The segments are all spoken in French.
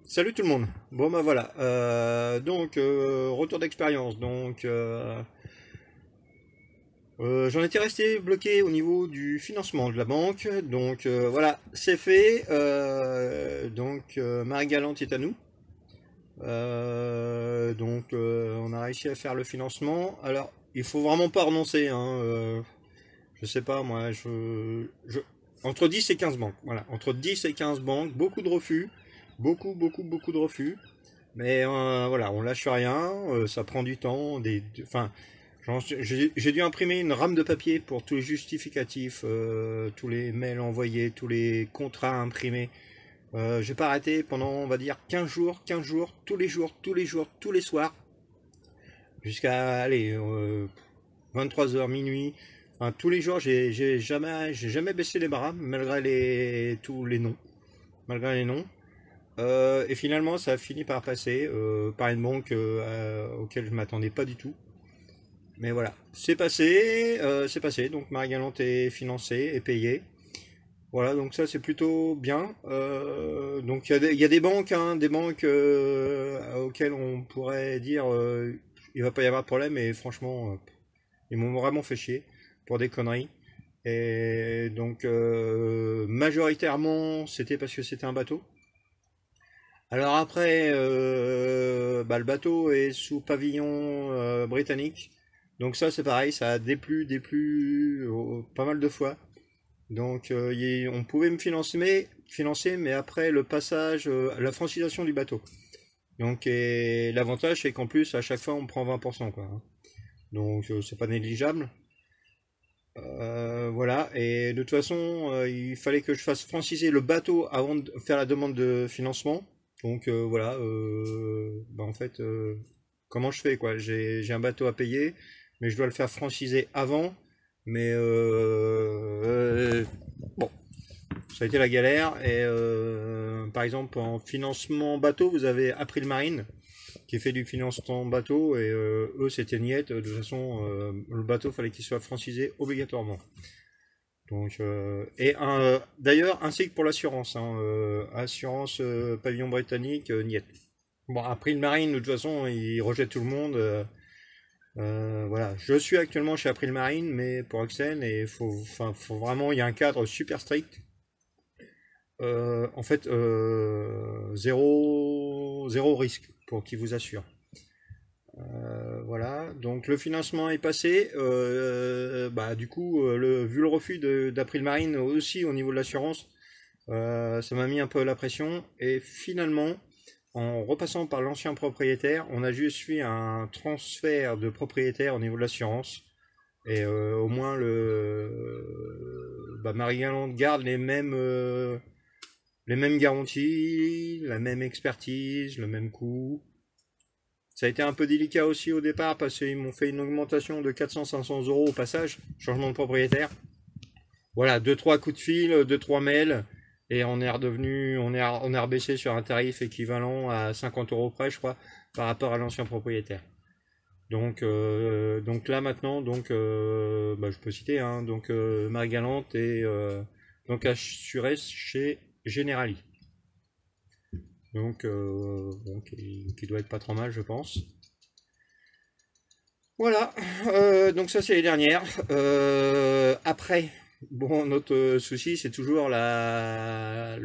Salut tout le monde. Bon bah voilà. Retour d'expérience. J'en étais resté bloqué au niveau du financement de la banque. Voilà, c'est fait. Marie Galante est à nous. On a réussi à faire le financement. Alors il faut vraiment pas renoncer, hein. Je sais pas moi. Entre 10 et 15 banques. Voilà, entre 10 et 15 banques. Beaucoup de refus. Beaucoup de refus. Mais voilà, on lâche rien, ça prend du temps. J'ai dû imprimer une rame de papier pour tous les justificatifs, tous les mails envoyés, tous les contrats imprimés. J'ai pas arrêté pendant, on va dire, 15 jours, tous les soirs, jusqu'à, allez, 23 heures minuit. Enfin, tous les jours, j'ai jamais baissé les bras, malgré tous les noms. Malgré les noms. Et finalement, ça a fini par passer par une banque auquel je m'attendais pas du tout. Mais voilà, c'est passé. Donc Marie Galante est financée et payée. Voilà, donc ça c'est plutôt bien. Il y a des banques, hein, des banques auxquelles on pourrait dire il va pas y avoir de problème. Et franchement, ils m'ont vraiment fait chier pour des conneries. Majoritairement, c'était parce que c'était un bateau. Alors après, le bateau est sous pavillon britannique. Donc ça c'est pareil, ça a déplu pas mal de fois. On pouvait me financer, mais après le passage, la francisation du bateau. Et l'avantage c'est qu'en plus à chaque fois on prend 20% quoi, hein. C'est pas négligeable. Voilà, et de toute façon, il fallait que je fasse franciser le bateau avant de faire la demande de financement. Voilà, en fait, comment je fais quoi? J'ai un bateau à payer, mais je dois le faire franciser avant. Mais bon, ça a été la galère. Par exemple, en financement bateau, vous avez April Marine qui fait du financement bateau et eux c'était niette. De toute façon, le bateau fallait qu'il soit francisé obligatoirement. D'ailleurs, ainsi que pour l'assurance, hein, assurance pavillon britannique, niet. Bon, après le Marine, de toute façon, il rejette tout le monde. Voilà, je suis actuellement chez April Marine, mais pour Oxen, et faut vraiment, il y a un cadre super strict. Zéro risque pour qui vous assure. Voilà, donc le financement est passé. Vu le refus d'April Marine aussi au niveau de l'assurance, ça m'a mis un peu la pression. Et finalement, en repassant par l'ancien propriétaire, on a juste fait un transfert de propriétaire au niveau de l'assurance. Et au moins, Marie Galante garde les mêmes garanties, la même expertise, le même coût. Ça a été un peu délicat aussi au départ parce qu'ils m'ont fait une augmentation de 400-500 euros au passage, changement de propriétaire. Voilà, deux trois coups de fil, deux trois mails, et on est rebaissé sur un tarif équivalent à 50 euros près, je crois, par rapport à l'ancien propriétaire. Donc là maintenant, je peux citer, hein, Marie Galante est assurée chez Generali. Qui doit être pas trop mal, je pense. Voilà, donc ça c'est les dernières. Après, bon, notre souci c'est toujours la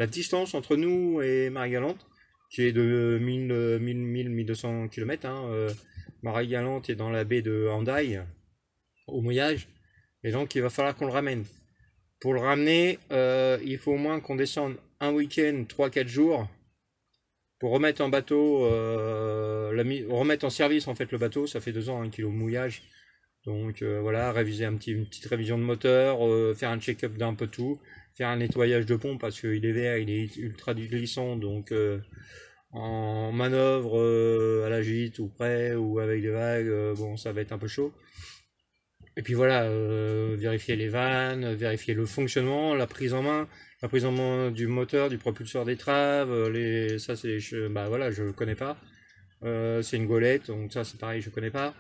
distance entre nous et Marie-Galante, qui est de 1200 km. Hein. Marie-Galante est dans la baie de Hendaye, au mouillage, et donc il va falloir qu'on le ramène. Pour le ramener, il faut au moins qu'on descende un week-end, 3-4 jours, pour remettre en bateau, remettre en service en fait le bateau. Ça fait 2 ans qu'il est au mouillage. Voilà, réviser une petite révision de moteur, faire un check-up d'un peu tout, faire un nettoyage de pompe parce qu'il est vert, il est ultra glissant, en manœuvre à la gîte ou près ou avec des vagues, ça va être un peu chaud. Et puis voilà, vérifier les vannes, vérifier le fonctionnement, la prise en main du moteur, du propulseur d'étrave, je connais pas. C'est une golette, donc ça c'est pareil, je connais pas.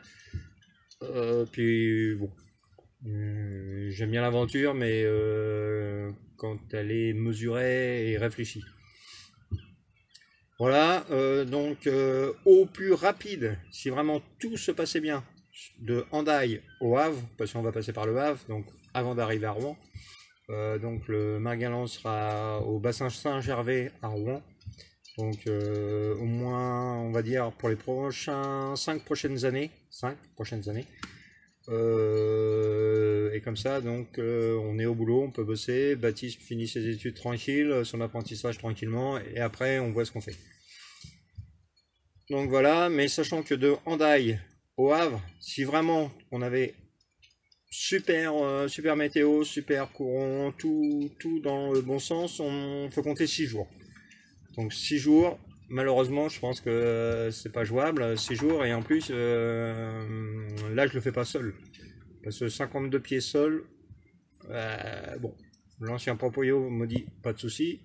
J'aime bien l'aventure, mais quand elle est mesurée et réfléchie. Voilà, donc au plus rapide, si vraiment tout se passait bien, de Hendaye au Havre, parce qu'on va passer par le Havre, donc avant d'arriver à Rouen. Donc le Margalan sera au bassin Saint-Gervais à Rouen. Donc au moins, on va dire, pour les prochains 5 prochaines années. Et comme ça, donc on est au boulot, on peut bosser. Baptiste finit ses études tranquilles, son apprentissage tranquillement, et après on voit ce qu'on fait. Donc voilà, mais sachant que de Hendaye au Havre, si vraiment on avait super météo, super courant, tout dans le bon sens, on faut compter 6 jours. Donc 6 jours, malheureusement, je pense que c'est pas jouable, 6 jours, et en plus, là, je le fais pas seul. Parce que 52 pieds seul, bon, l'ancien propriétaire me dit pas de souci,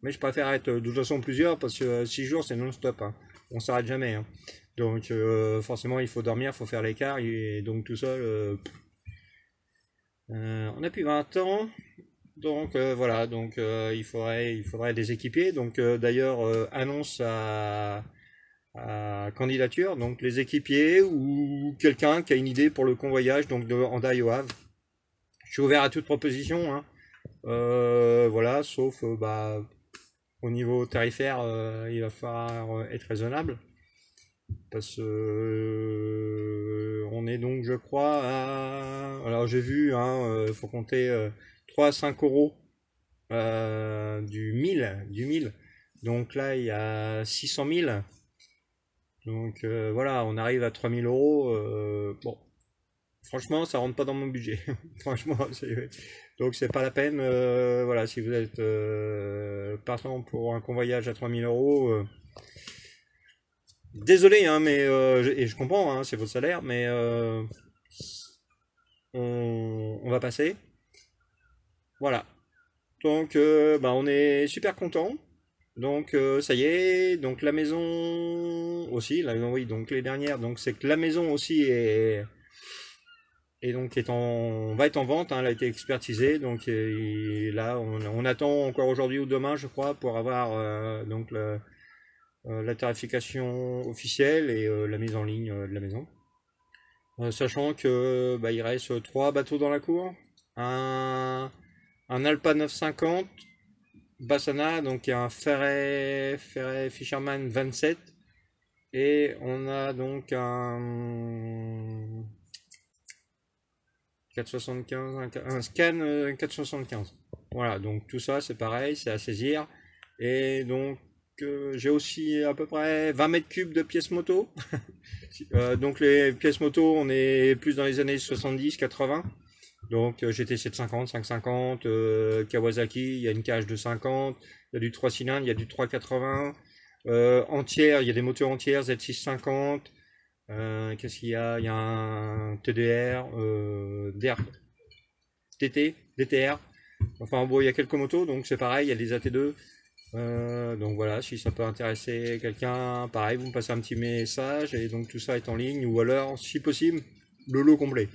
mais je préfère être de toute façon plusieurs, parce que 6 jours, c'est non-stop, hein. On s'arrête jamais, hein. Donc forcément, il faut dormir, il faut faire l'écart, et donc tout seul, on a plus 20 ans. Donc voilà, donc il faudrait des équipiers. Donc d'ailleurs annonce à candidature, donc les équipiers ou quelqu'un qui a une idée pour le convoyage donc de Hendaye au Havre. Je suis ouvert à toute proposition, hein. Voilà, sauf bah, au niveau tarifaire, il va falloir être raisonnable parce que on est donc, je crois, à... Alors j'ai vu, hein, faut compter 3 à 5 euros du 1000. Donc là, il y a 600 000. Donc voilà, on arrive à 3000 euros. Bon, franchement, ça rentre pas dans mon budget. Franchement, donc c'est pas la peine. Voilà, si vous êtes partant pour un convoyage à 3000 euros, désolé, hein, mais et je comprends, hein, c'est votre salaire, mais on va passer. Voilà. Donc, bah, on est super content. Donc, ça y est. Donc, la maison aussi. Là, oui, donc les dernières. Donc, c'est que la maison aussi est donc va être en vente, hein, elle a été expertisée. Donc, là, on attend encore aujourd'hui ou demain, je crois, pour avoir donc la tarification officielle et la mise en ligne de la maison. Sachant que bah, il reste 3 bateaux dans la cour. Un Alpa 950 Bassana, donc il y a un Ferret Fisherman 27 et on a donc un 475, un Scan 475. Voilà, donc tout ça c'est pareil, c'est à saisir. Et donc j'ai aussi à peu près 20 mètres cubes de pièces moto. Donc les pièces moto, on est plus dans les années 70-80. Donc GT 750, 550, Kawasaki, il y a une cage de 50, il y a du 3 cylindres, il y a du 380, entière, il y a des moteurs entières, Z650, qu'est-ce qu'il y a? Il y a un TDR, DTR, enfin bon, il y a quelques motos, donc c'est pareil, il y a des AT2, donc voilà, si ça peut intéresser quelqu'un, pareil, vous me passez un petit message, et donc tout ça est en ligne, ou alors, si possible, le lot complet.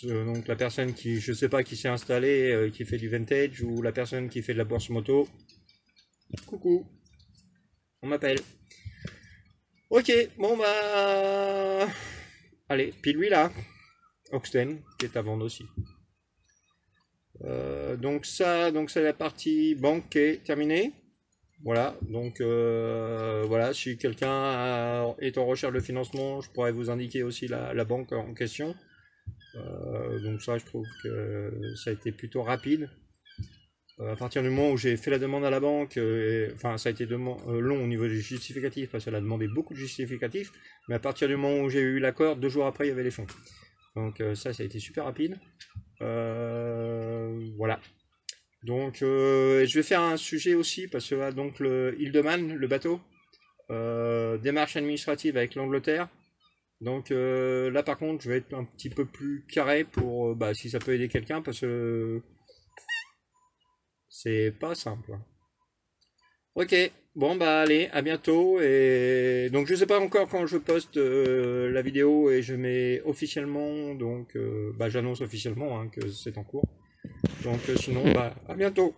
Donc la personne qui, je sais pas, qui s'est installée, qui fait du vintage, ou la personne qui fait de la bourse moto, coucou, on m'appelle. Ok, bon bah... Allez, puis lui là, Oxten, qui est à vendre aussi. Donc c'est la partie banque qui est terminée. Voilà, donc voilà, si quelqu'un est en recherche de financement, je pourrais vous indiquer aussi la banque en question. Donc ça, je trouve que ça a été plutôt rapide. À partir du moment où j'ai fait la demande à la banque, enfin ça a été long au niveau des justificatifs parce qu'elle a demandé beaucoup de justificatifs, mais à partir du moment où j'ai eu l'accord, 2 jours après il y avait les fonds. Donc ça a été super rapide. Voilà. Donc je vais faire un sujet aussi parce que donc le Hildeman, le bateau, démarche administrative avec l'Angleterre. Donc là par contre je vais être un petit peu plus carré pour bah, si ça peut aider quelqu'un parce que c'est pas simple. Ok, bon bah allez, à bientôt et donc je sais pas encore quand je poste la vidéo et je mets officiellement donc bah j'annonce officiellement hein, que c'est en cours. Donc sinon bah à bientôt.